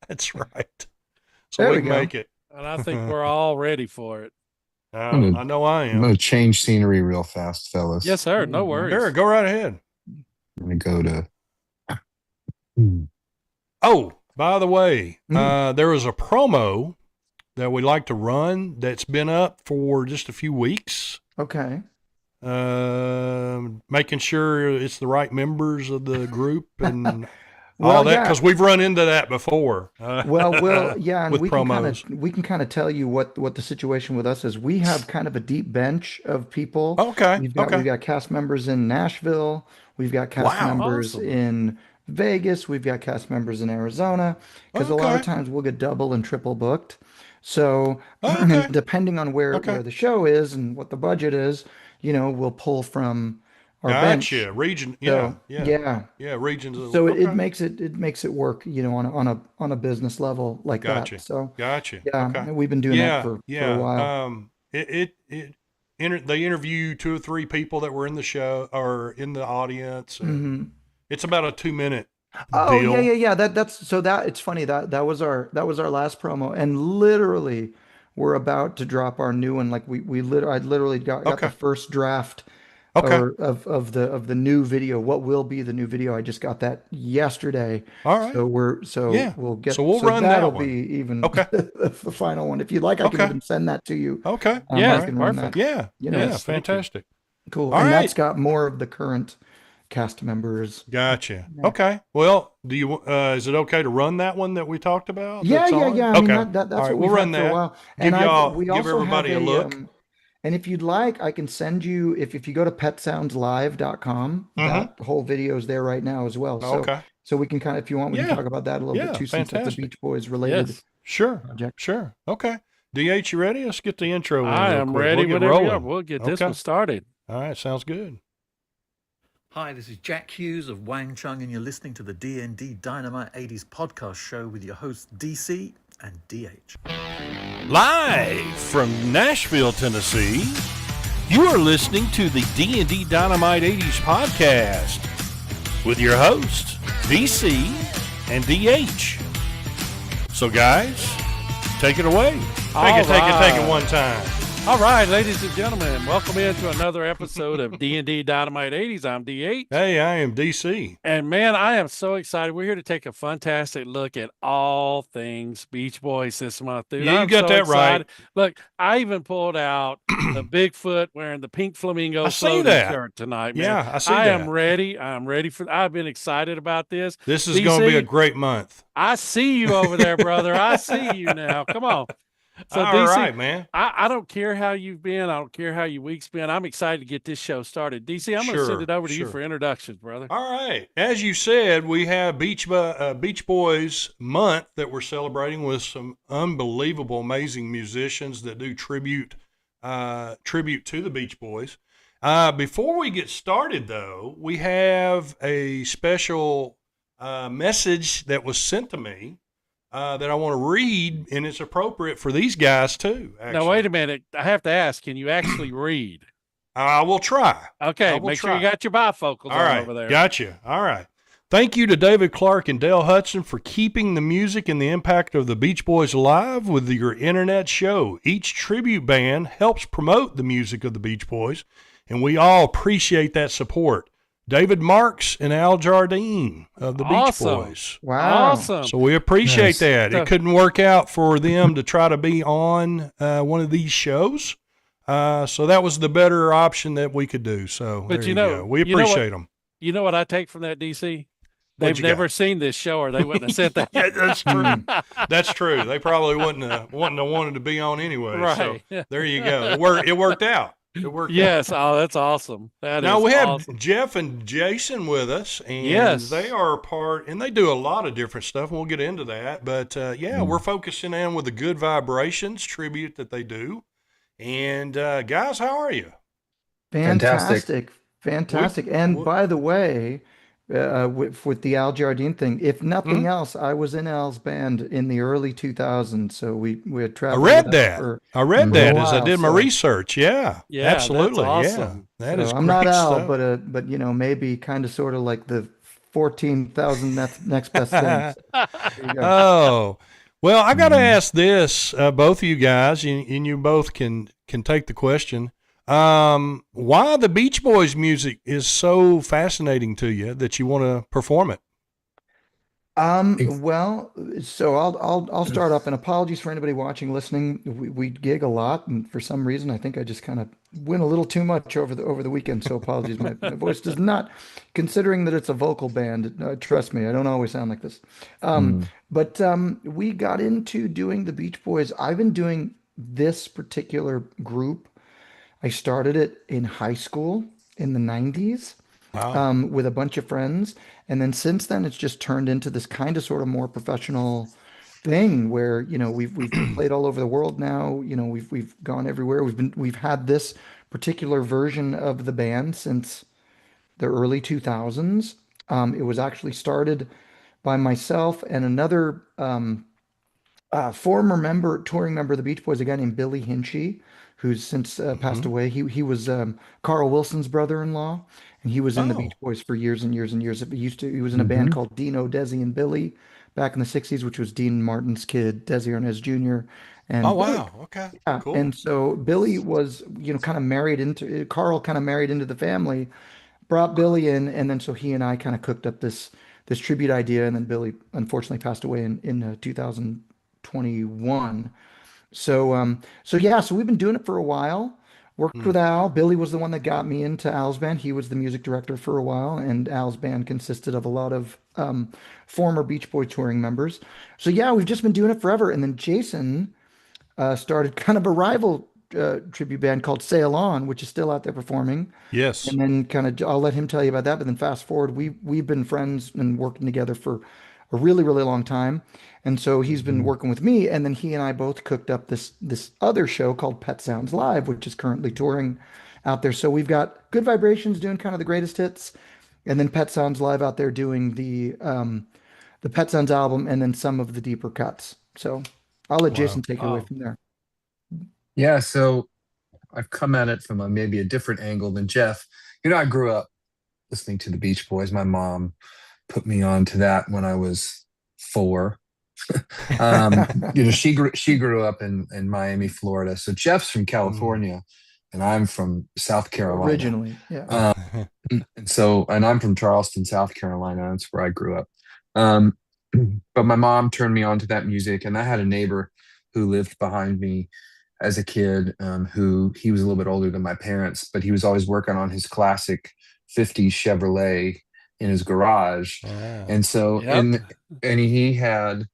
That's right. So There we we can go. make it. And I think we're all ready for it. I know I I'm am. gonna change scenery real fast, Yes, fellas. sir. There No you go. Sure, worries. go right ahead. I'm gonna go to. Oh, by the way, Mm, there was a promo that we like to run that's been up for just a few weeks. okay. Making sure it's the right members of the group and all Well, that, yeah. because we've run into that before Yeah, and with promos. we can kind of tell you what the situation with us is. We have kind of a deep bench of people. Okay, We've okay. got cast members in Nashville. We've got cast Wow. members Awesome. in Vegas. We've got cast members in Arizona. Because a lot of Okay, times we'll get double and triple booked. So, and okay, depending on okay. where the show is and what the budget is, we'll pull from our bench. Gotcha. Region, yeah, So, yeah, yeah. yeah. Regions. So it Okay, makes it work, on a business level like that. gotcha, So gotcha. yeah, Okay, and we've been doing that yeah, for a yeah. while. They interview two or three people that were in the show or in the audience, and Hmm. it's about a 2 minute Oh yeah, deal. yeah, yeah. That's so that it's funny that was our last promo, and literally we're about to drop our new one. Like I literally got the Okay, first draft okay. or of the new video. What will be the new video? I just got that yesterday. All right. So Yeah. we'll So get we'll so run that'll that be one. even Okay. the final one. If you'd like, I can Okay. even send that to you. Okay. I All Yes, right. can run that. perfect. Yeah. Yeah. Yes, thank you. Fantastic. Cool. All And that's right. got more of the current cast members. Gotcha. Yeah. Okay. Well, do you? Is it okay to run that one that we talked about? Yeah, That's yeah, on. yeah. I mean Okay. that's All right. what We'll we've run had for a that. while. And Give we also have everybody a look. and if you'd like, I can send you if you go to petsoundslive.com, Mm-hmm. that whole video is there right now as well. Okay. So we can kind of if you want, we can Yeah. talk about that a little bit Yeah. too, since that's a Fantastic. Beach Boys related Yes. Sure. project. Sure. Okay. DH, you ready? Let's get the intro in I real am quick. ready We'll get whenever you are. rolling. We'll get this Okay. one started. All right. Sounds good. Hi, this is Jack Hughes of Wang Chung, and you're listening to the DND Dynamite 80s podcast show with your hosts DC and DH. Live from Nashville, Tennessee, you are listening to the D&D Dynamite 80s podcast with your hosts, DC and DH. So, guys, take it away. Take it one time. All right, ladies and gentlemen, welcome into another episode of D&D Dynamite 80s. I'm DH. Hey, I am DC. And man, I am so excited. We're here to take a fantastic look at all things Beach Boys this month, dude. Yeah, you I'm got so that excited. right. Look, I even pulled out the Bigfoot wearing the pink flamingo I see floating that. shirt tonight, man. Yeah, I see I that. am ready. I'm ready I've been excited about this. This is going to be a DC, great month. I see you over there, brother. I see you now. Come on. So All DC, right, man. I don't care how you've been. I don't care how your week's been. I'm excited to get this show started. DC, I'm going to send Sure, it over to you sure. for introductions, brother. All right. As you said, we have Beach Boys month that we're celebrating with some unbelievable, amazing musicians that do tribute to the Beach Boys. Before we get started, though, we have a special message that was sent to me that I want to read, and it's appropriate for these guys too. Actually. Now, wait a minute. I have to ask, can you actually read? I will try. Okay, make sure you got your bifocals All on right, over there. gotcha. All right. Thank you to David Clark and Dale Hudson for keeping the music and the impact of the Beach Boys alive with your internet show. Each tribute band helps promote the music of the Beach Boys, and we all appreciate that support. David Marks and Al Jardine of the Beach Boys. Wow. Awesome. So we appreciate Nice. that. So- It couldn't work out for them to try to be on one of these shows. So that was the better option that we could do. So But there you know- go. We you know what- appreciate them. You know what I take from that, DC? What'd They've you got? never seen this show or they wouldn't have sent that. Yeah, that's true. That's true. They probably wouldn't have wanted to be on anyway. Right. So there you go. It worked out. It worked out. Yes. Oh, that's awesome. That Now is we have awesome. Jeff and Jason with us, and Yes. they are a part, and they do a lot of different stuff, and we'll get into that. But yeah, we're focusing in with the Good Vibrations tribute that they do. And guys, how are you? Fantastic. Fantastic. And Would- by the way, with the Al Jardine thing, if nothing else, I was in Al's band in the early 2000s. So we had I traveled read with Al that. for I read a that as I while, did my so- research. Yeah, Yeah, that's absolutely. awesome. Yeah, that So is I'm not great Al, stuff. but maybe kind of sort of like the 14,000 next best thing. So there you go. Oh, well, I got to Mhm. ask this, both of you guys, and you both can take the question. Why the Beach Boys music is so fascinating to you that you want to perform it? Ex- Well, so I'll start off, and apologies for anybody watching, listening. We gig a lot, and for some reason, I think I just kind of went a little too much over the weekend. So apologies. My voice does not, considering that it's a vocal band, trust me, I don't always sound like this. Mm. But we got into doing the Beach Boys. I've been doing this particular group. I started it in high school in the 90s Wow. with a bunch of friends. And then since then, it's just turned into this kind of sort of more professional thing where, we've played all over the world now. We've gone everywhere. We've had this particular version of the band since the early 2000s. It was actually started by myself and another former touring member of the Beach Boys, a guy named Billy Hinchy, who's since passed Hmm. away. He was Carl Wilson's brother-in-law, and he was in the Beach Oh. Boys for years and years and years. He was in a band Mhm. called Dino, Desi, and Billy back in the '60s, which was Dean Martin's kid, Desi Arnaz Jr. Oh, and Billy. wow. Okay. Yeah, Cool. and so Billy was, kind of married into Carl, kind of married into the family, brought Billy in, and then so he and I kind of cooked up this tribute idea, and then Billy unfortunately passed away in 2021. So yeah, so we've been doing it for a while. Worked Mm. with Al. Billy was the one that got me into Al's band. He was the music director for a while, and Al's band consisted of a lot of former Beach Boy touring members. So yeah, we've just been doing it forever. And then Jason started kind of a rival tribute band called Sail On, which is still out there performing. Yes. And then kind of I'll let him tell you about that. But then fast forward, we've been friends and working together for a really, really long time. And so he's been Mhm. working with me, and then he and I both cooked up this other show called Pet Sounds Live, which is currently touring out there. So we've got Good Vibrations doing kind of the greatest hits, and then Pet Sounds Live out there doing the Pet Sounds album, and then some of the deeper cuts. So I'll let Jason Wow. take it away Oh, from there. Yeah, so I've come at it from maybe a different angle than Jeff. I grew up listening to the Beach Boys. My mom put me on to that when I was 4. She grew up in Miami, Florida. So Jeff's from Mm. California, and I'm from South Carolina. Originally, yeah. Um, and I'm from Charleston, South Carolina. That's where I grew up. Um, but my mom turned me on to that music, and I had a neighbor who lived behind me as a kid, who he was a little bit older than my parents, but he was always working on his classic '50s Chevrolet in his garage. Ah. And so yep. he had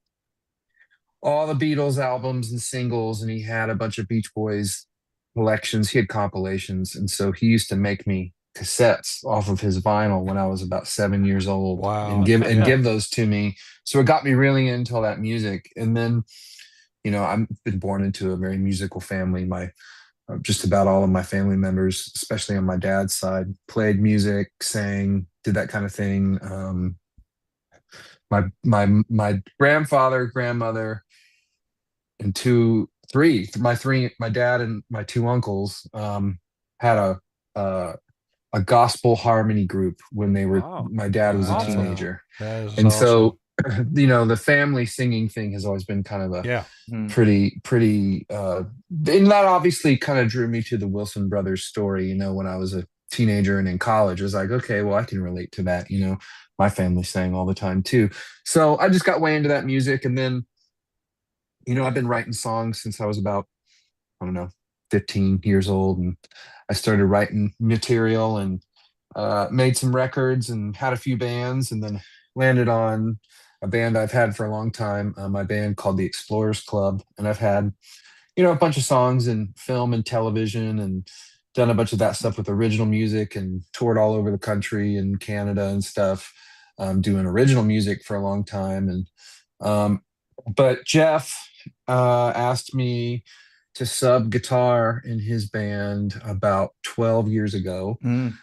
all the Beatles albums and singles, and he had a bunch of Beach Boys collections. He had compilations, and so he used to make me cassettes off of his vinyl when I was about 7 years old, and Wow. Yeah. give those to me. So it got me really into all that music. And then, I've been born into a very musical family. My Just about all of my family members, especially on my dad's side, played music, sang, did that kind of thing. My grandfather, grandmother, and my dad and my 2 uncles had a a gospel harmony group when Wow. my dad was a Awesome. Wow. teenager. That is And awesome. so, the family singing thing has always been kind of a Yeah. Hmm. pretty, and that obviously kind of drew me to the Wilson brothers story. When I was a teenager and in college, I was like, okay, well, I can relate to that. My family sang all the time too. So I just got way into that music. And then, I've been writing songs since I was about, I don't know, 15 years old. And I started writing material and made some records and had a few bands, and then landed on a band I've had for a long time, my band called the Explorers Club. And I've had, a bunch of songs in film and television, and done a bunch of that stuff with original music, and toured all over the country and Canada and stuff, doing original music for a long time. And um, but Jeff asked me to sub guitar in his band about 12 years ago, Mm.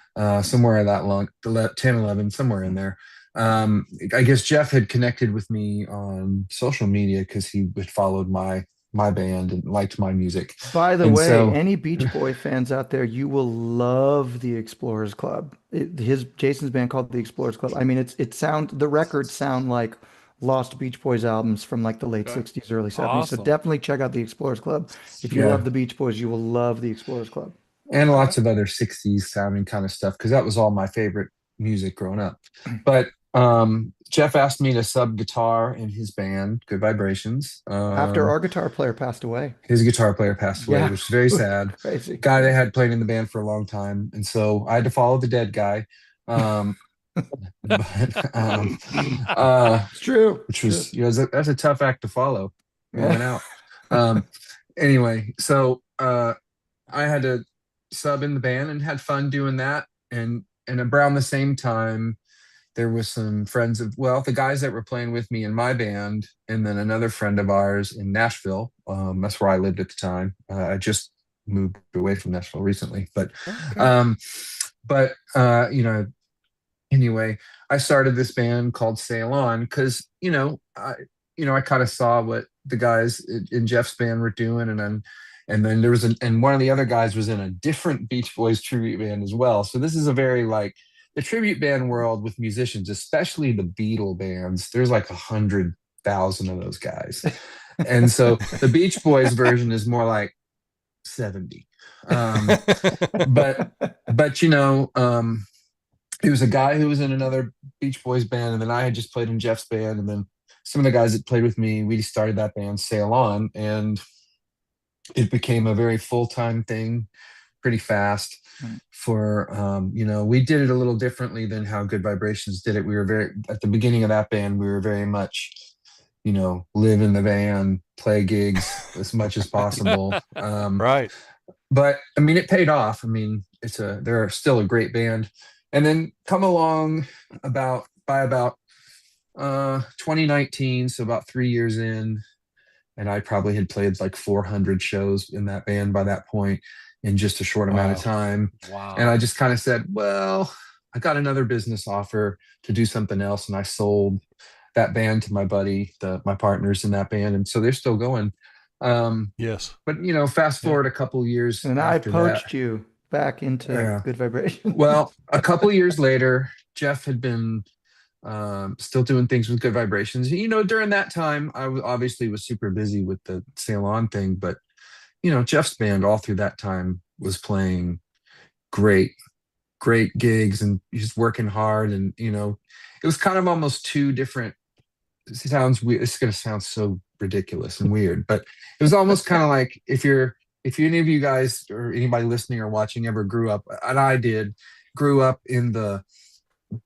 somewhere that long, 10, 11, somewhere in there. I guess Jeff had connected with me on social media because he had followed my my band and liked my music. By the And way, so, any Beach Boy fans out there, you will love the Explorers Club. Jason's band called the Explorers Club. I mean, the records sound like Lost Beach Boys albums from like the late Okay. 60s, early 70s. So Awesome. definitely check out the Explorers Club. If you yeah, love the Beach Boys, you will love the Explorers Club. and Okay. lots of other 60s sounding kind of stuff because that was all my favorite music growing up. But Jeff asked me to sub guitar in his band, Good Vibrations. After our guitar player passed away. His guitar player passed away, Yeah, which is very it was sad. crazy. Guy that had played in the band for a long time, and so I had to follow the dead guy. Um, but It's true. which It's was true. that's a tough act to follow. We Yeah. went out. Um, anyway, so I had to sub in the band and had fun doing that. And around the same time, there was some friends of the guys that were playing with me in my band, and then another friend of ours in Nashville. That's where I lived at the time. I just moved away from Nashville recently, but Okay. um, anyway, I started this band called Sail On because I kind of saw what the guys in Jeff's band were doing, and then there was and one of the other guys was in a different Beach Boys tribute band as well. So this is a very like the tribute band world with musicians, especially the Beatle bands. There's like 100,000 of those guys, and so the Beach Boys version is more like 70. But it was a guy who was in another Beach Boys band, and then I had just played in Jeff's band, and then some of the guys that played with me, we started that band Sail On, and it became a very full-time thing pretty fast. We did it a little differently than how Good Vibrations did it. We were very at the beginning of that band, we were very much live in the van, play gigs as much as possible. Right. But I mean, it paid off. I mean, they're still a great band. And then come along by about 2019, so about 3 years in, and I probably had played like 400 shows in that band by that point in just a short amount of Wow. time. Wow. And I just kind of said, well, I got another business offer to do something else, and I sold that band to my buddy, my partners in that band, and so they're still going. Yes. But fast forward a couple years And I after that. poached you back into Yeah. Good Vibration. Well, a couple years later, Jeff had been still doing things with Good Vibrations. During that time, I obviously was super busy with the Sail On thing, but Jeff's band all through that time was playing great gigs, and he's working hard, and it was kind of almost two different. It sounds weird. It's going to sound so ridiculous and weird, but it was almost kind of like if any of you guys or anybody listening or watching ever grew up, and I grew up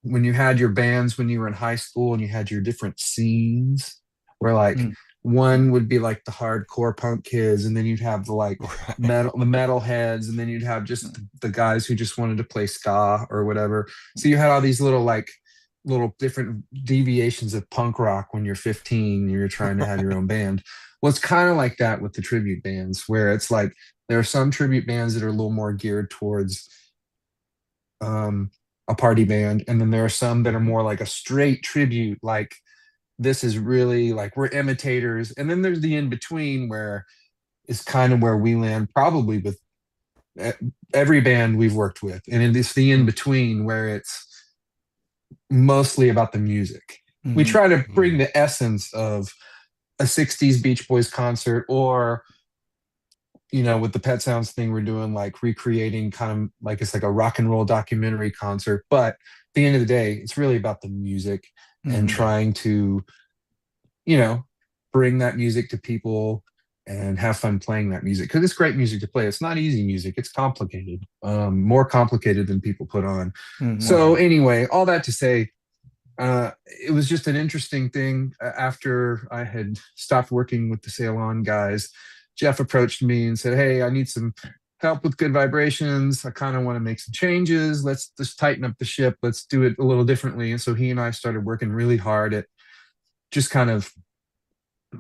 when you had your bands when you were in high school, and you had your different scenes where like one would be like the hardcore punk kids, and then you'd have the metal heads, and then you'd have just the guys who just wanted to play ska or whatever. So you had all these little different deviations of punk rock when you're 15 and you're trying to have your own band. Well, it's kind of like that with the tribute bands, where it's like there are some tribute bands that are a little more geared towards a party band, and then there are some that are more like a straight tribute, like this is really like we're imitators. And then there's the in between, where is kind of where we land probably with every band we've worked with, and it's the in between where it's mostly about the music. We try to bring the essence of a 60s Beach Boys concert, or with the Pet Sounds thing we're doing, like recreating kind of like it's like a rock and roll documentary concert. But at the end of the day, it's really about the music and trying to bring that music to people and have fun playing that music, because it's great music to play. It's not easy music. It's complicated, more complicated than people put on. So anyway, all that to say, it was just an interesting thing. After I had stopped working with the Sail On guys, Jeff approached me and said, hey, I need some help with Good Vibrations. I kind of want to make some changes. Let's just tighten up the ship. Let's do it a little differently. And so he and I started working really hard at just kind of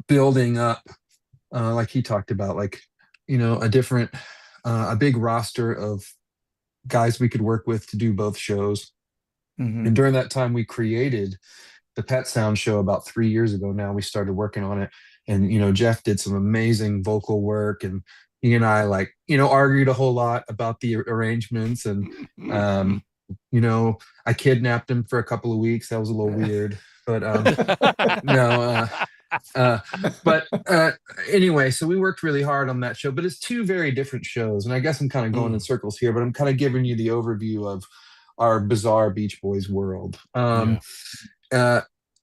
building up, like he talked about, like, a big roster of guys we could work with to do both shows. And during that time, we created the Pet Sound show about 3 years ago now. We started working on it, and Jeff did some amazing vocal work, and he and I, like, argued a whole lot about the arrangements, and um, I kidnapped him for a couple of weeks. That was a little weird, but no. Uh, but anyway, so we worked really hard on that show, but it's two very different shows. And I guess I'm kind of going in circles here, but I'm kind of giving you the overview of our bizarre Beach Boys world. Uh,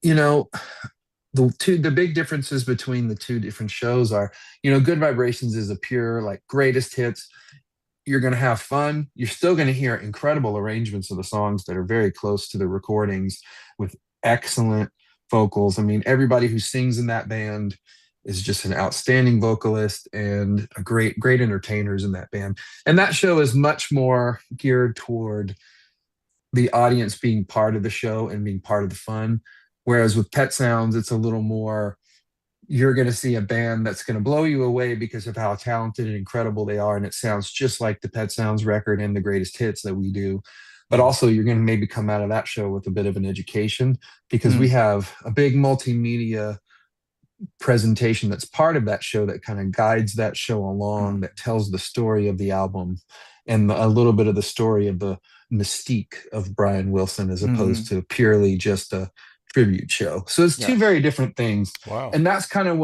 you know, the big differences between the two different shows are, Good Vibrations is a pure, like, greatest hits. You're going to have fun. You're still going to hear incredible arrangements of the songs that are very close to the recordings with excellent vocals. I mean, everybody who sings in that band is just an outstanding vocalist and a great entertainers in that band. And that show is much more geared toward the audience being part of the show and being part of the fun. Whereas with Pet Sounds, it's a little more, you're going to see a band that's going to blow you away because of how talented and incredible they are. And it sounds just like the Pet Sounds record and the greatest hits that we do. But also, you're going to maybe come out of that show with a bit of an education, because we have a big multimedia presentation that's part of that show that kind of guides that show along, that tells the story of the album and a little bit of the story of the mystique of Brian Wilson, as opposed to purely just a tribute show. So it's two very different things. Wow. And that's kind of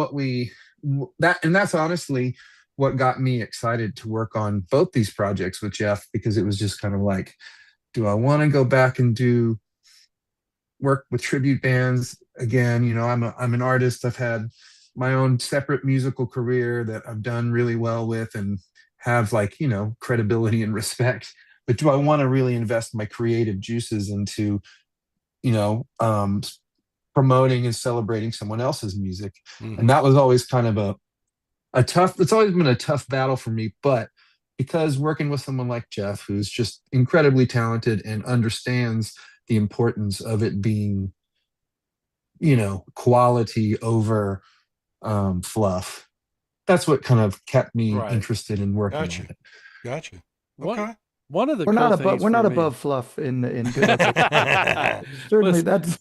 that's honestly what got me excited to work on both these projects with Jeff, because it was just kind of like, do I want to go back and do work with tribute bands again? I'm an artist. I've had my own separate musical career that I've done really well with and have, like, credibility and respect. But do I want to really invest my creative juices into, promoting and celebrating someone else's music? And that was always kind of it's always been a tough battle for me. But because working with someone like Jeff, who's just incredibly talented and understands the importance of it being, quality over fluff, that's what kind of kept me interested in working on it. Gotcha. Okay. One of the We're cool not above things we're not for me- above fluff in good. Certainly, that's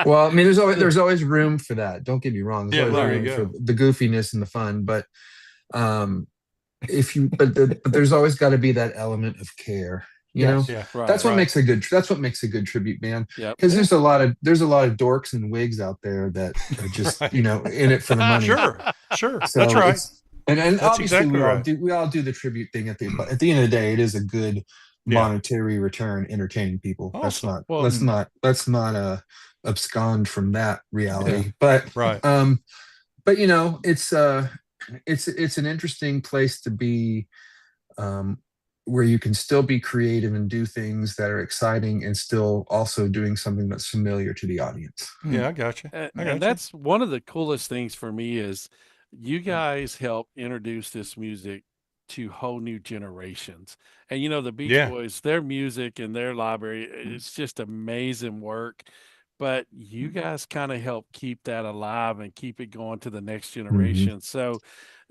Well, I mean, there's always room for that. Don't get me wrong. There's Yeah, always there you room for go. the goofiness and the fun, but but there's always got to be that element of care. Yes. Yeah. Right, That's what right. makes a good tribute band. Yep. Because there's a lot of dorks and wigs out there that are just Right. in it for the money. Sure. So That's right. And That's obviously exactly we all do the tribute thing at the end of the day. It is a good monetary return, entertaining people. Awesome. Let's not abscond from that reality. Yeah. But Right. it's an interesting place to be, where you can still be creative and do things that are exciting and still also doing something that's familiar to the audience. Yeah, I got you. And that's one of the coolest things for me is you guys help introduce this music to whole new generations. And the Beach Boys, their music and their library, it's just amazing work. But you guys kind of help keep that alive and keep it going to the next generation. So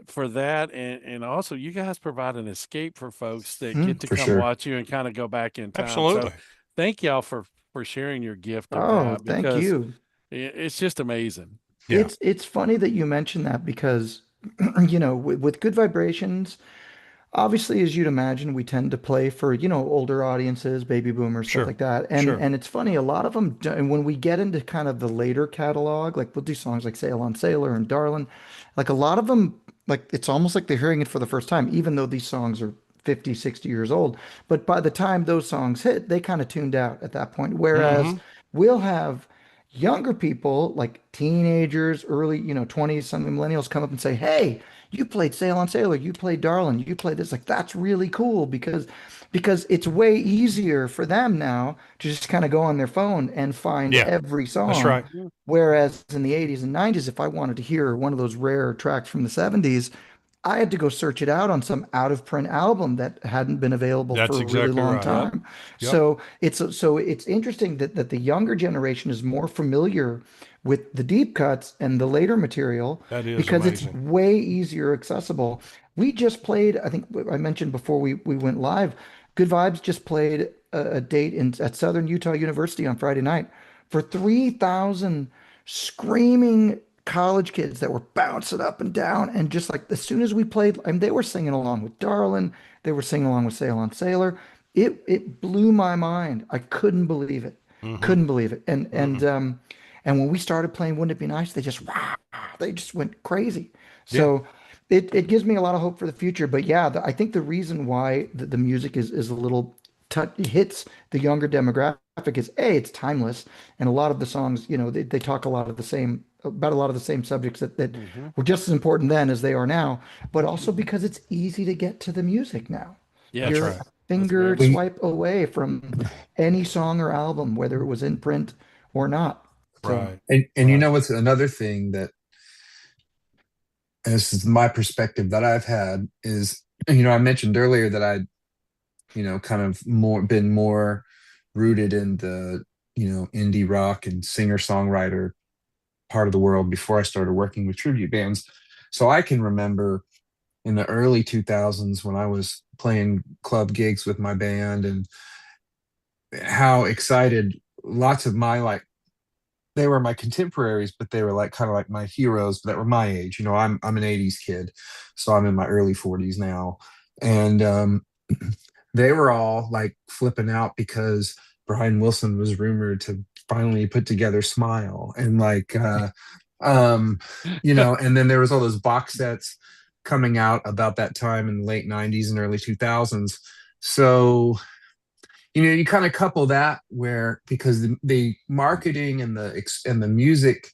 for that, and also you guys provide an escape for folks that get to For come sure. watch you and kind of go back in time. Absolutely. So thank y'all for sharing your gift of that, thank because you. it's just amazing. Yeah. It's funny that you mentioned that because with Good Vibrations, obviously, as you'd imagine, we tend to play for, older audiences, baby boomers, Sure. stuff like that. And Sure. and it's funny, a lot of them, and when we get into kind of the later catalog, like we'll do songs like Sail on Sailor and Darlin', like a lot of them, like it's almost like they're hearing it for the first time, even though these songs are 50, 60 years old. But by the time those songs hit, they kind of tuned out at that point. Whereas we'll have younger people, like teenagers, early, 20s, some millennials come up and say, "Hey, you played Sail on Sailor, you played Darlin', you played this." Like, that's really cool because it's way easier for them now to just kind of go on their phone and find every song. That's right. Whereas in the 80s and 90s, if I wanted to hear one of those rare tracks from the 70s, I had to go search it out on some out of print album that hadn't been available That's for a really exactly long right. time. Yep. So it's interesting that the younger generation is more familiar with the deep cuts and the later material That is because amazing. it's way easier accessible. We just played, I think I mentioned before we went live, Good Vibes just played a date at Southern Utah University on Friday night for 3,000 screaming college kids that were bouncing up and down. And just like as soon as we played, I mean, they were singing along with Darlin', they were singing along with Sail on Sailor. It blew my mind. I couldn't believe it. Mm-hmm. Couldn't believe it. Mm-hmm. And when we started playing Wouldn't It Be Nice, they just went crazy. Yeah. So it gives me a lot of hope for the future. But yeah, I think the reason why the music is a little hits the younger demographic is A, it's timeless, and a lot of the songs, they talk a lot of the same about a lot of the same subjects that Mm-hmm. were just as important then as they are now, but also because it's easy to get to the music now. That's You're Yes, right. a that's finger very true. swipe away from any song or album, whether it was in print or not. So, Right. And you Right. know what's another thing that, and this is my perspective that I've had, is, I mentioned earlier that I'd, kind of been more rooted in the, indie rock and singer-songwriter part of the world before I started working with tribute bands. So I can remember in the early 2000s when I was playing club gigs with my band, and how excited lots of my, like, they were my contemporaries, but they were like kind of like my heroes that were my age. I'm an 80s kid, so I'm in my early 40s now. And they were all like flipping out because Brian Wilson was rumored to finally put together Smile, and like and then there was all those box sets coming out about that time in the late 90s and early 2000s. So you kind of couple that, where because the marketing and the music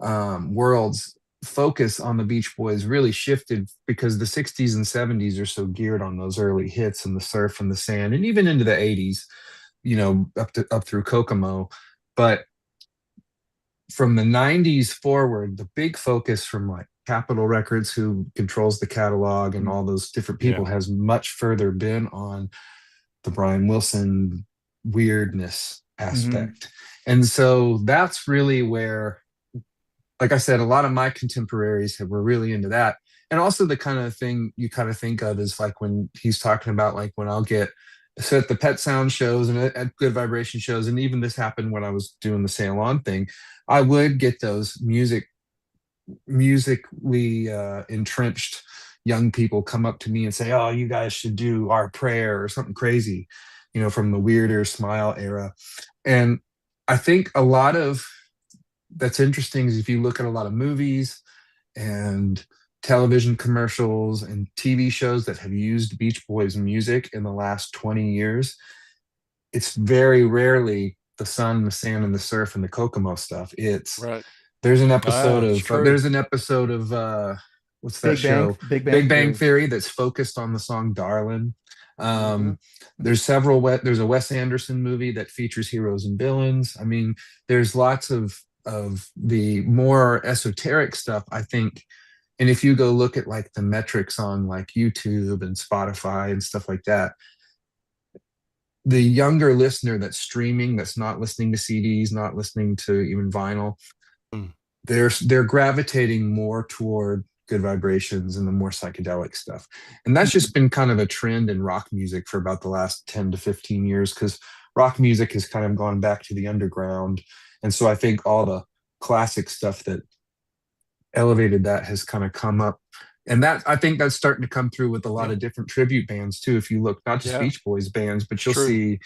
world's focus on the Beach Boys really shifted, because the 60s and 70s are so geared on those early hits and the surf and the sand, and even into the 80s, up through Kokomo. But from the 90s forward, the big focus from like Capitol Records, who controls the catalog, and all those different people, Yeah. has much further been on the Brian Wilson weirdness mhm. aspect. And so that's really where, like I said, a lot of my contemporaries were really into that. And also the kind of thing you kind of think of is like when he's talking about, like, when I'll get so at the Pet Sound shows and at Good Vibration shows, and even this happened when I was doing the Sail On thing, I would get those musically entrenched young people come up to me and say, "Oh, you guys should do Our Prayer," or something crazy, from the Weirder Smile era. And I think a lot of that's interesting is if you look at a lot of movies and television commercials and TV shows that have used Beach Boys music in the last 20 years, it's very rarely the sun, the sand, and the surf and the Kokomo stuff. It's Right. there's an Ah, episode it's of true. what's that show? Big Bang Big Bang Theory. Theory, that's focused on the song "Darlin'." Mm-hmm. Um, there's a Wes Anderson movie that features heroes and villains. I mean, there's lots of the more esoteric stuff, I think. And if you go look at like the metrics on like YouTube and Spotify and stuff like that, the younger listener that's streaming, that's not listening to CDs, not listening to even vinyl, Mm. they're gravitating more toward Good Vibrations and the more psychedelic stuff. And that's just been kind of a trend in rock music for about the last 10 to 15 years, because rock music has kind of gone back to the underground. And so I think all the classic stuff that elevated that has kind of come up. And that, I think that's starting to come through with a lot Yeah. of different tribute bands too. If you look, not just Yeah. Beach Boys bands, but It's you'll true. see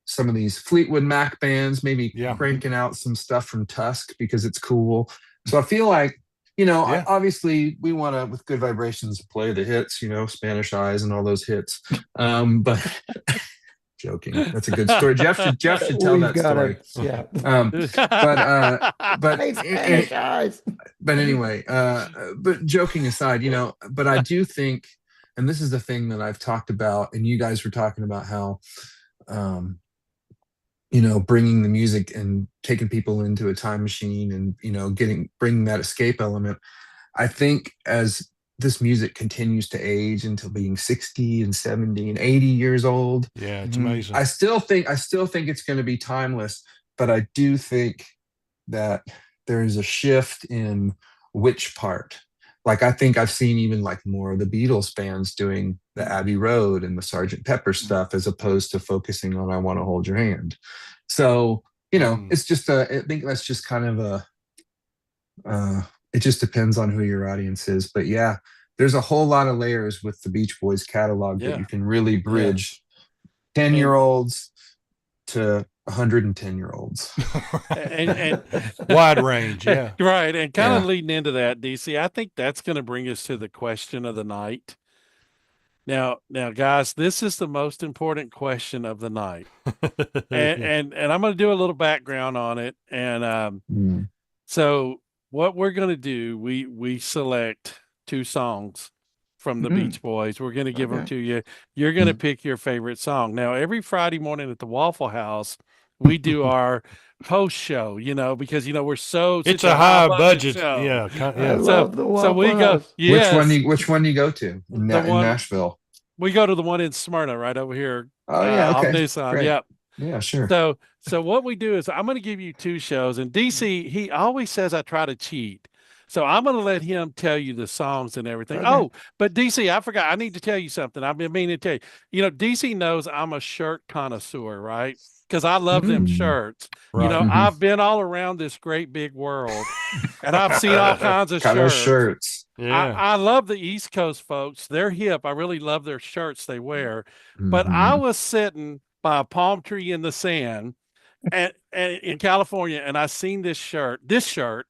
some of these Fleetwood Mac bands maybe Yeah. cranking out some stuff from Tusk because it's cool. So I feel like, Yeah. obviously we want to, with Good Vibrations, play the hits, Spanish Eyes and all those hits. But joking. That's a good story. Jeff should tell We've that got story. to, yeah. But Hey, Spanish eyes. but anyway, but joking aside, but I do think, and this is the thing that I've talked about, and you guys were talking about how, um, bringing the music and taking people into a time machine, and bringing that escape element. I think as this music continues to age into being 60 and 70 and 80 years old, Yeah. It's Mhm. amazing. I still think it's going to be timeless, but I do think that there is a shift in which part. Like, I think I've seen even like more of the Beatles bands doing the Abbey Road and the Sergeant Pepper stuff, as opposed to focusing on "I Want to Hold Your Hand." So it's just I think that's just kind of it just depends on who your audience is. But yeah, there's a whole lot of layers with the Beach Boys catalog that Yeah. you can really bridge Yes. 10-year-olds to 110-year-olds. and Wide range, yeah. Right. And kind of Yeah. leading into that, DC, I think that's going to bring us to the question of the night. Now, guys, this is the most important question of the night. And I'm going to do a little background on it. And so what we're going to do, we select 2 songs from the Beach Boys. We're going to give them to you. You're going to pick your favorite song. Now, every Friday morning at the Waffle House, we do our post show, because we're it's a high budget show. Yeah. I love the Waffle So we go. House. Yes, Which one do you go to in Nashville? we go to the one in Smyrna, right over here. Oh yeah, okay. Nissan. Great. Yep. Yeah, sure. So what we do is I'm going to give you 2 shows, and DC, he always says I try to cheat. So I'm going to let him tell you the songs and everything. Okay. Oh, but DC, I forgot. I need to tell you something. I've been meaning to tell you. DC knows I'm a shirt connoisseur, right? Because I love them shirts. Right. I've been all around this great big world, and I've seen all kinds of shirts. Yeah. I love the East Coast folks. They're hip. I really love their shirts they wear. But I was sitting by a palm tree in the sand and in California, and I seen this shirt,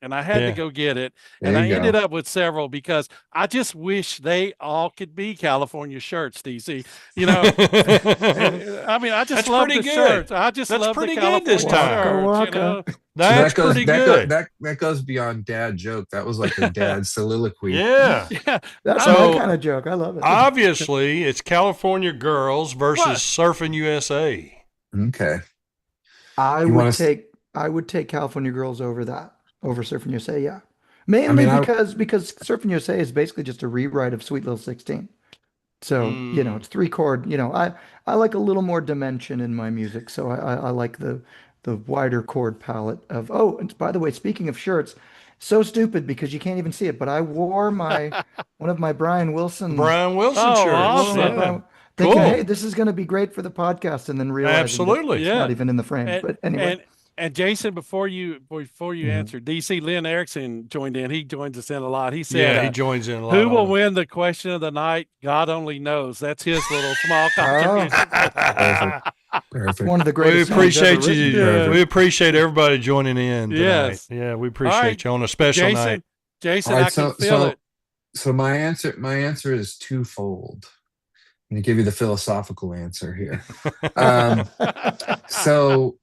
and I had to go get it. And I ended up with several because I just wish they all could be California shirts, DC. I mean, I just That's love pretty the good. shirts. I just That's love pretty the good this California time. shirts, That's pretty good. That goes beyond dad joke. That was like a dad soliloquy. Yeah. That's So, my kind of joke. I love it. Obviously, it's California Girls versus Surfing USA. Okay. I would take California Girls over Surfing USA. Yeah, mainly because Surfing USA is basically just a rewrite of Sweet Little 16. So it's 3-chord. I like a little more dimension in my music, so I like the wider chord palette of. Oh, and by the way, speaking of shirts, so stupid because you can't even see it, but I wore one of my Brian Wilson shirts. Awesome. Thinking, hey, this is going to be great for the podcast, and then realizing Absolutely. it's not even in the frame. But anyway. And Jason, before you answer, DC Lynn Erickson joined in. He joins us in a lot. He said, he joins in a lot. Who will win the question of the night? God only knows. That's his little small contribution. Perfect. One of the greatest. We appreciate you. Yeah. We appreciate everybody joining in tonight. Yes. Yeah, we appreciate you on a special night. Jason, I can feel it. So my answer is twofold. I'm going to give you the philosophical answer here. So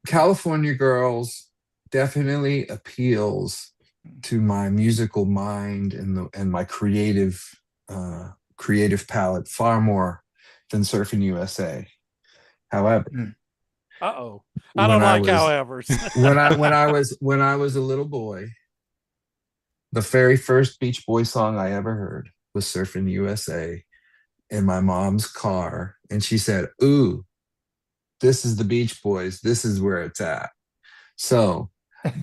California Girls definitely appeals to my musical mind and my creative palette far more than Surfing USA. However, I don't like howevers. when I was a little boy, the very first Beach Boys song I ever heard was Surfing USA in my mom's car, and she said, "Ooh, this is the Beach Boys. This is where it's at." So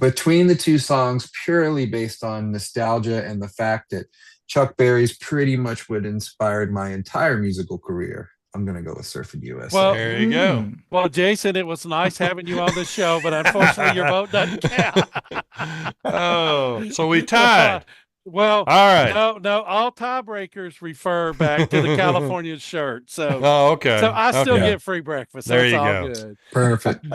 between the 2 songs, purely based on nostalgia and the fact that Chuck Berry's pretty much what inspired my entire musical career, I'm going to go with Surfing USA. Well, there you go. Well, Jason, it was nice having you on the show, but unfortunately your vote doesn't count. Oh, so we tied. Well, all right. No, all tiebreakers refer back to the California shirt. So, okay. So I still get free breakfast. So there it's you all go. Good. Perfect.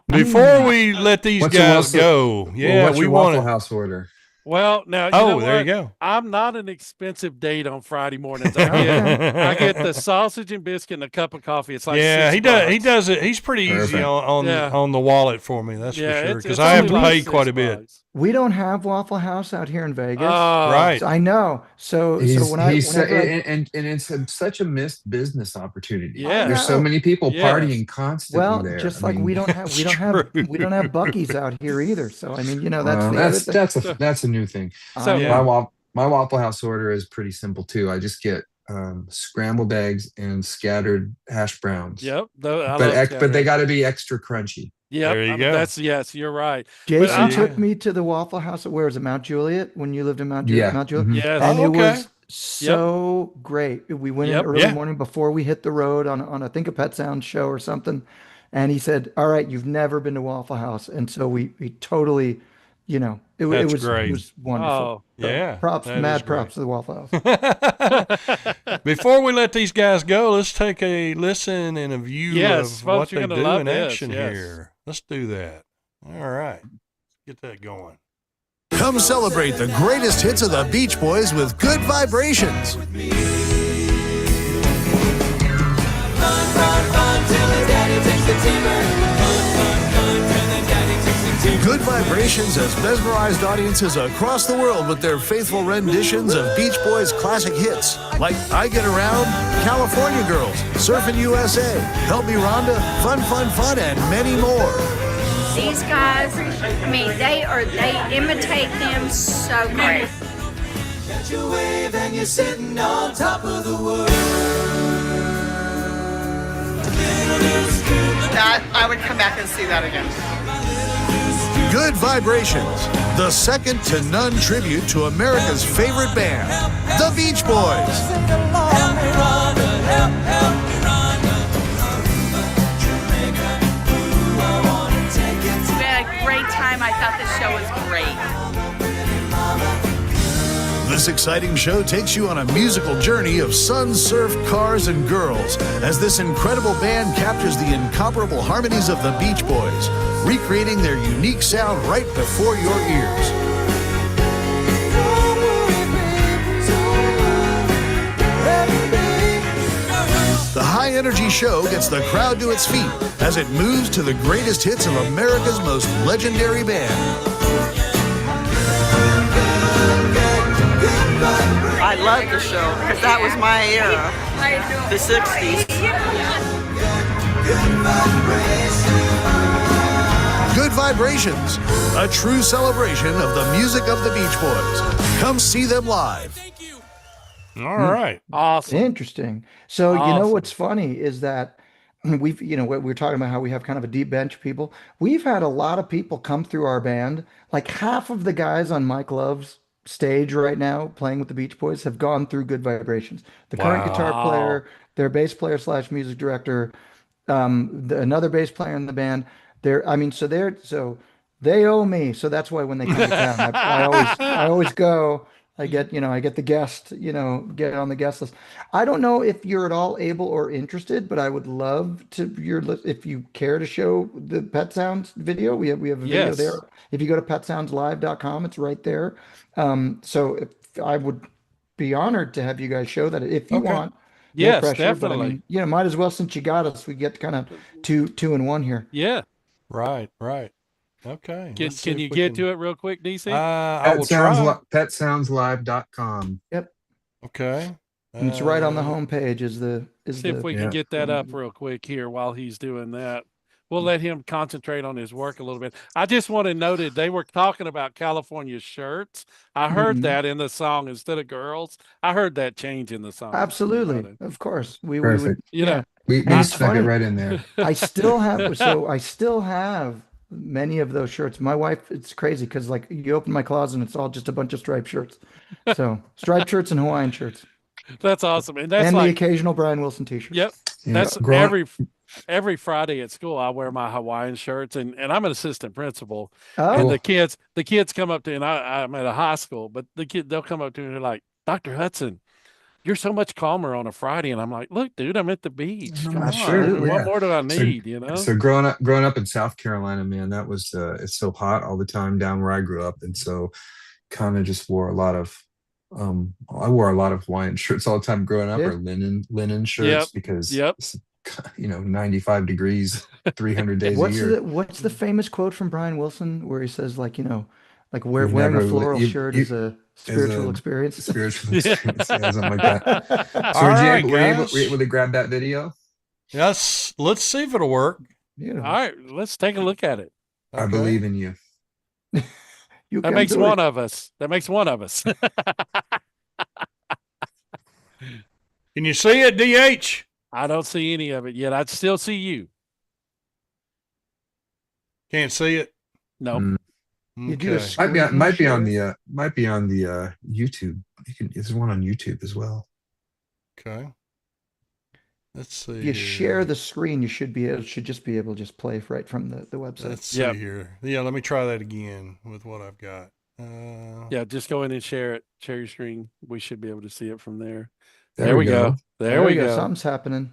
Before we let these guys go, what's we your want Waffle House order. Well, now there you go. I'm not an expensive date on Friday mornings. I get the sausage and biscuit and a cup of coffee. It's like $6. He does it. He's pretty easy on the wallet for me. That's for sure. Because I have to pay quite a bit. We don't have Waffle House out here in Vegas. Right. So I know. So it's such a missed business opportunity. Yeah. There's so many people partying constantly there. Just like we don't have Buc-ee's out here either. So I mean, that's a new thing. So my Waffle House order is pretty simple too. I just get scrambled eggs and scattered hash browns. Yep. But they got to be extra crunchy. Yeah, there you go. Yes, you're right. Jason took me to the Waffle House. Where was it? Mount Juliet, when you lived in Mount Juliet? Mount Juliet. Yes. And it was so great. We went in early morning before we hit the road on I think a Pet Sound show or something. And he said, "All right, you've never been to Waffle House," and so we totally, it That's was great. wonderful. Oh. So Yeah, props, that is mad great. props to the Waffle House. Before we let these guys go, let's take a listen and a view Yes, of what folks, you're they gonna do love in this, action yes. here. Let's do that. All right. Get that going. Come celebrate the greatest hits of the Beach Boys with Good Vibrations. Good Vibrations has mesmerized audiences across the world with their faithful renditions of Beach Boys classic hits like I Get Around, California Girls, Surfin' USA, Help Me Rhonda, Fun, Fun, Fun, and many more. These guys, I mean, they imitate them so great. Catch a wave and you're sitting on top of the world. That I would come back and see that again. Good Vibrations, the second to none tribute to America's favorite band, the Beach Boys. We had a great time. I thought the show was great. This exciting show takes you on a musical journey of sun, surf, cars, and girls as this incredible band captures the incomparable harmonies of the Beach Boys, recreating their unique sound right before your ears. The high-energy show gets the crowd to its feet as it moves to the greatest hits of America's most legendary band. I love the show because that was my era, the 60s. Good Vibrations, a true celebration of the music of the Beach Boys. Come see them live. All right. Awesome. Interesting. So, Awesome. what's funny is that we've, we're talking about how we have kind of a deep bench of people. We've had a lot of people come through our band. Like half of the guys on Mike Love's stage right now playing with the Beach Boys have gone through Good Vibrations. The current guitar Wow. player, their bass player / music director, another bass player in the band. So they owe me. So that's why when they come to town, I always go. I get the guest, get on the guest list. I don't know if you're at all able or interested, but I would love to if you care to show the Pet Sounds video. We have a video Yes. there. If you go to petsoundslive.com, it's right there. So if I would be honored to have you guys show that if you Okay. want. No Yes, pressure, but I definitely. mean, might as well since you got us, we get kind of two in one here. Yeah. Right. Okay. Can, Let's see can if you we get can- to it real quick, DC? I will try. PetSoundsLive.com. Okay. And it's right on the Uh, homepage See if we can yeah. get that up real quick here while he's doing that. We'll let him concentrate on his work a little bit. I just want to note that they were talking about California shirts. I heard Mhm. that in the song instead of girls. I heard that change in the song. Absolutely, of course. We would, Perfect. You know, We And it's snuck it funny. right in there. I still have many of those shirts. My wife, it's crazy because like you open my closet and it's all just a bunch of striped shirts. So striped shirts and Hawaiian shirts, that's awesome. And that's and the like, occasional Brian Wilson t-shirt. yep. Yeah, That's growing- every Friday at school. I wear my Hawaiian shirts, and I'm an assistant principal. Oh, And the kids come up to me, and I'm at a high school, but they'll come up to me and they're like, Dr. Hudson, you're so much calmer on a Friday. And I'm like, look, dude, I'm at the beach. Come on. Absolutely. What Yeah. more do I So- need? You know? So growing up in South Carolina, man, that was it's so hot all the time down where I grew up, and so kind of just wore a lot of I wore a lot of Hawaiian shirts all the time growing up, Yeah. or linen shirts because Yep. it's, 95 degrees 300 days what's a year. the famous quote from Brian Wilson where he says like like You've wearing a never- floral you- shirt you- is a spiritual a experience. Spiritual experience, yeah, something like that. So All right, were you guys. able to grab that video? Yes. Let's see if it'll work. Beautiful. All right, let's take a look at it. I Okay. believe in you. You That can makes do one it. of us. That makes one of us. Can you see it, DH? I don't see any of it yet. I'd still see you. Can't see it. No. Mm. You do a Okay. Might be on screen the YouTube. There's one on YouTube as well. Okay. Let's see. If you here. share the screen, you should just be able to just play right from the website. Let's see here. Yeah, let me try that again with what I've got. Yeah, just go in and share it. Share your screen. We should be able to see it from there. There we go. There we go. Something's happening.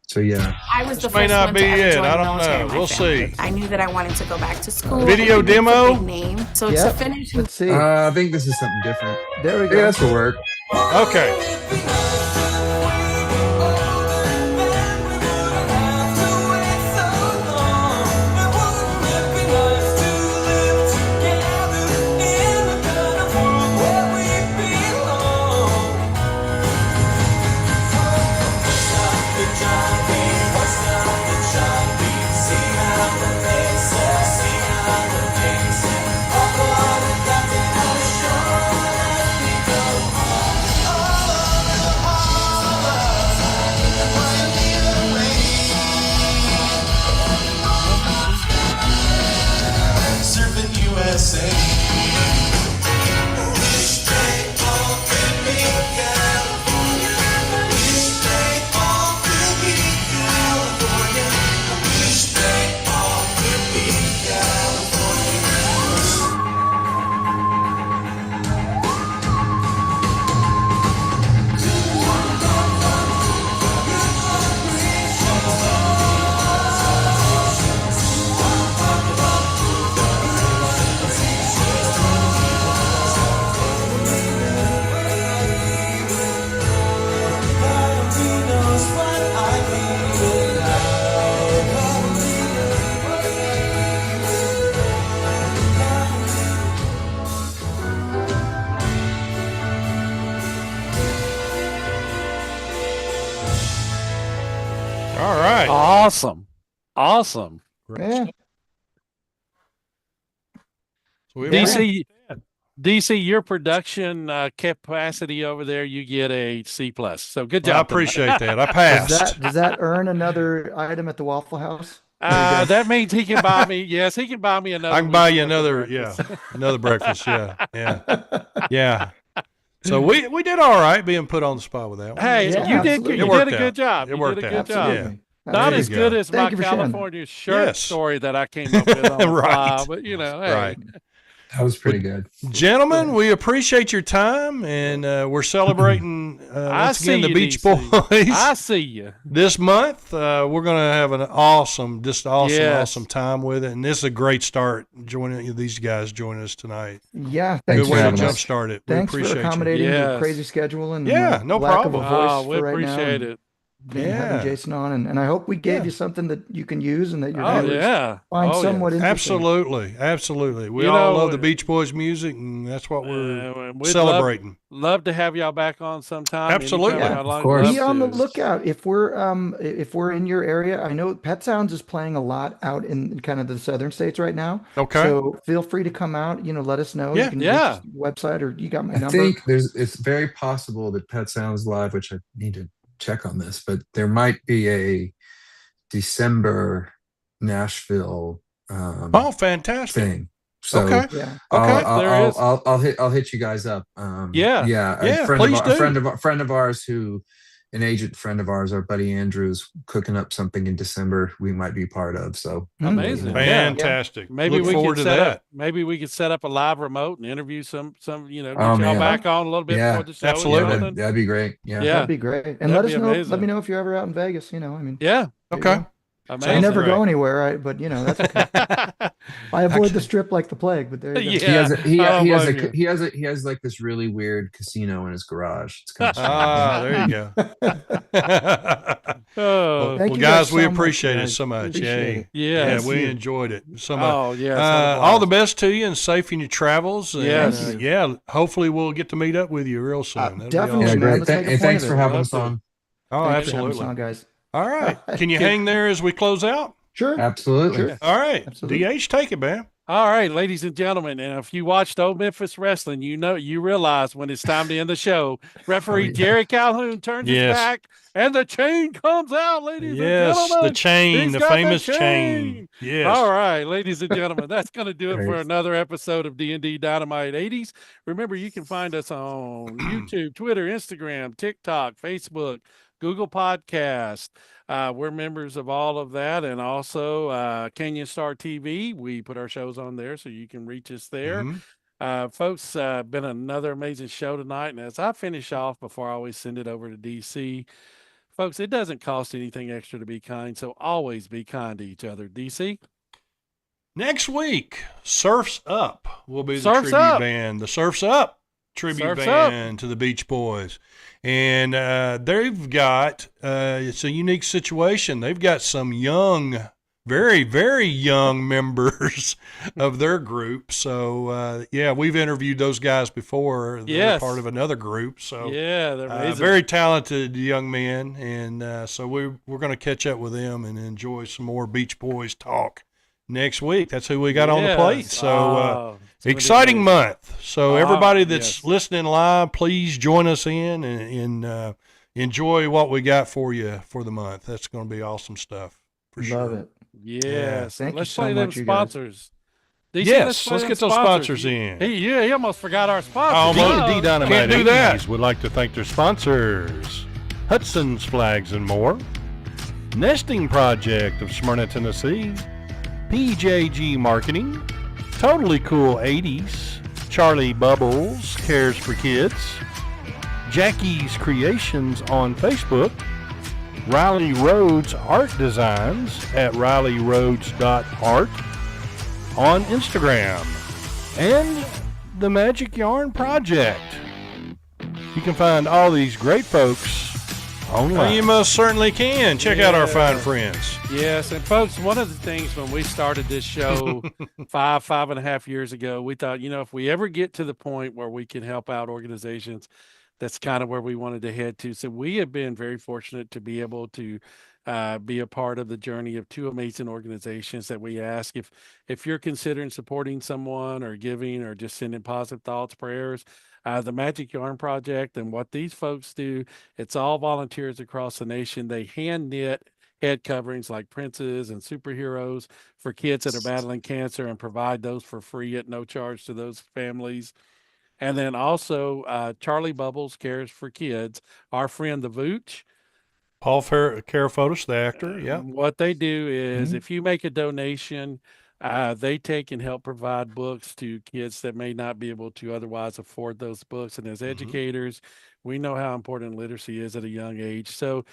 So yeah, I was the This may first not one be to ever it. join I the don't military know. in my We'll family. see. I knew that I wanted to go back to school. Video It's a demo? big name. So to Yep. finish, Let's see. I think this is something different. There we go. Yeah, this will work. Okay. Surfing USA. All right. Awesome. Yeah. So we DC, your production capacity over there, you get a C+. So good job. I appreciate that. I passed. Does that earn another item at the Waffle House? That means he can buy me. Yes, he can buy me another. I can buy you week's worth of another, breakfast. another breakfast. Yeah. So we did all right being put on the spot with that one. Hey, Yeah, you did. absolutely. You It did worked a out. good job. It You worked did a out. good job. Absolutely. Not There as you good go. as Thank my you for sharing. California shirt Yes. story that I came up with on the Right. fly, but you know, hey. Right. That was pretty good. Gentlemen, we appreciate your time, and we're celebrating once again the you, Beach DC. Boys I see you. this month. We're going to have an awesome Yes. time with it, and this is a great start. These guys joining us tonight. Yeah. Thanks Good for way to having us. jumpstart it. We Thanks appreciate for accommodating the Yes. crazy schedule and Yeah, my no lack problem. of a voice Oh, we for right now. appreciate and it. Having Yeah. Jason on, and I hope we gave Yeah. you something that you can use and that your Oh viewers yeah. find Oh, somewhat yeah. you. interesting. Absolutely. We You all know, love the Beach Boys music, and that's what we're We'd celebrating. Love to have y'all back on sometime. Absolutely. Anytime Yeah, y'all of like, course. love Be on the to. lookout if we're in your area. I know Pet Sounds is playing a lot out in kind of the southern states right now. Okay. So feel free to come out. Let us know. Yeah. You can Yeah. reach the website, or you got my I number. think it's very possible that Pet Sounds Live, which I need to check on this, but there might be a December Nashville Oh, fantastic. thing. So Okay. Yeah. Okay. There is. I'll hit you guys up. Yeah. Yeah. Yeah, A friend please of, do. a friend of ours an agent friend of ours, our buddy Andrew's cooking up something in December we might be part of. So Amazing. you know. Yeah. Fantastic. Maybe Look we forward could to set that. up. Maybe we could set up a live remote and interview some. Get Oh, y'all man. back on a little bit Yeah. before the show. Absolutely. Or Yeah, something. that'd be great. Yeah. Yeah. That'd be great. And That'd let be us know. amazing. Let me know if you're ever out in Vegas. I mean, Yeah. Okay. I Amazing. never Great. go anywhere. But that's okay. I avoid the strip like the plague. But there you go. Yeah. He has blame you. he has like this really weird casino in his garage. It's kind of Ah, there you go. Oh, Thank Well, you guys, we so much, appreciate it guys. so much. Appreciate it. yeah. Yeah, we enjoyed it so much. Oh, yeah. All the best to you and safe in your travels. And, Yes. Thank you. yeah, hopefully we'll get to meet up with you real soon. That'd be definitely, yeah, awesome. man. great. Let's make a And point thanks of for it. having Love us to. on. Oh, Thanks for having us absolutely. on, guys. All right. Can you hang there as we close out? Sure. Absolutely. Sure. All right. Absolutely. DH, take it, man. All right, ladies and gentlemen, and if you watched Old Memphis Wrestling, you realize when it's time to end the show, referee Oh, yeah. Jerry Calhoun turns his Yes. back and the chain comes out, ladies Yes, and gentlemen. the chain, He's the got famous chain. chain. Yes. All right, ladies and gentlemen, that's going to do it for Great. another episode of D&D Dynamite 80s. Remember, you can find us on YouTube, Twitter, Instagram, TikTok, Facebook. Google Podcast. We're members of all of that, and also Canyon Star TV. We put our shows on there, so you can reach us there. Folks, been another amazing show tonight. And as I finish off, before I always send it over to DC, folks, it doesn't cost anything extra to be kind, so always be kind to each other. DC? Next week, Surf's Up will be the Surf's tribute Up. band. The Surf's Up tribute Surf's band to the Beach Boys. And they've got, it's a unique situation. They've got some young, very, very young members of their group. So, yeah, we've interviewed those guys before. They're Yes. part of another group. So, Yeah, they're amazing. very talented young men. And so we're going to catch up with them and enjoy some more Beach Boys talk next week. That's who we got on the plate. So, it's gonna be exciting amazing. month. So everybody that's yes. listening live, please join us in and enjoy what we got for you for the month. That's going to be awesome stuff. For Love sure. it. Yes. Thank you Let's so play them much, you guys. sponsors. DC, Yes, play let's them get those sponsors in. He almost forgot our sponsors. Almost. Oh, D&D Dynamite Can't do that. 80s would like to thank their sponsors, Hudson's Flags and More, Nesting Project of Smyrna, Tennessee, PJG Marketing, Totally Cool 80s, Charlie Bubbles Cares for Kids, Jackie's Creations on Facebook, Riley Rhodes Art Designs at RileyRhodes.art on Instagram, and the Magic Yarn Project. You can find all these great folks online. Well, you most certainly can. Check out our fine friends. Yes, and folks, one of the things when we started this show 5.5 years ago, we thought, if we ever get to the point where we can help out organizations, that's kind of where we wanted to head to. So we have been very fortunate to be able to be a part of the journey of two amazing organizations that we ask if you're considering supporting someone or giving or just sending positive thoughts, prayers. The Magic Yarn Project and what these folks do, it's all volunteers across the nation. They hand knit head coverings like princes and superheroes for kids that are battling cancer and provide those for free at no charge to those families. And then also Charlie Bubbles Cares for Kids, our friend the Vooch. Paul Carafotis, the actor. Yeah. What they do is if you make a donation, they take and help provide books to kids that may not be able to otherwise afford those books. And as educators, we know how important literacy is at a young age. So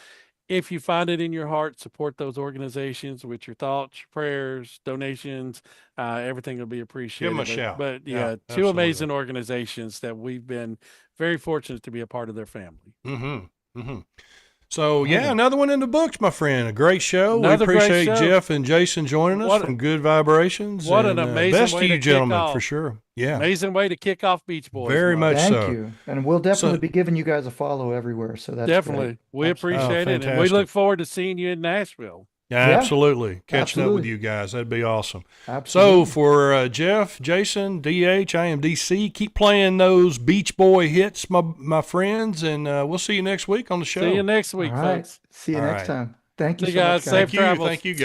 if you find it in your heart, support those organizations with your thoughts, prayers, donations. Everything will be appreciated. Give them a shout. But Yeah, two absolutely. amazing organizations that we've been very fortunate to be a part of their family. So, yeah, another one in the books, my friend. A great show. Another we great appreciate show. Jeff and Jason joining us What a- from Good Vibrations. what an and, amazing best way to to you kick gentlemen, off. for sure. Yeah. Amazing way to kick off Beach Boys. Very month. much Thank so. you. And we'll definitely So- be giving you guys a follow everywhere. So that's Definitely. great. We Absolutely. appreciate it. And we fantastic. look forward to seeing you in Nashville. Yeah, Yeah, absolutely. Catching up with absolutely. you guys. That'd be awesome. Absolutely. So for Jeff, Jason, DH, I am DC. Keep playing those Beach Boy hits, my friends, and we'll see you next week on the show. See you next week, All right. folks. See you All next right. time. Thank you See so you much, guys. guys. Safe Thank you. travels. Thank you, guys.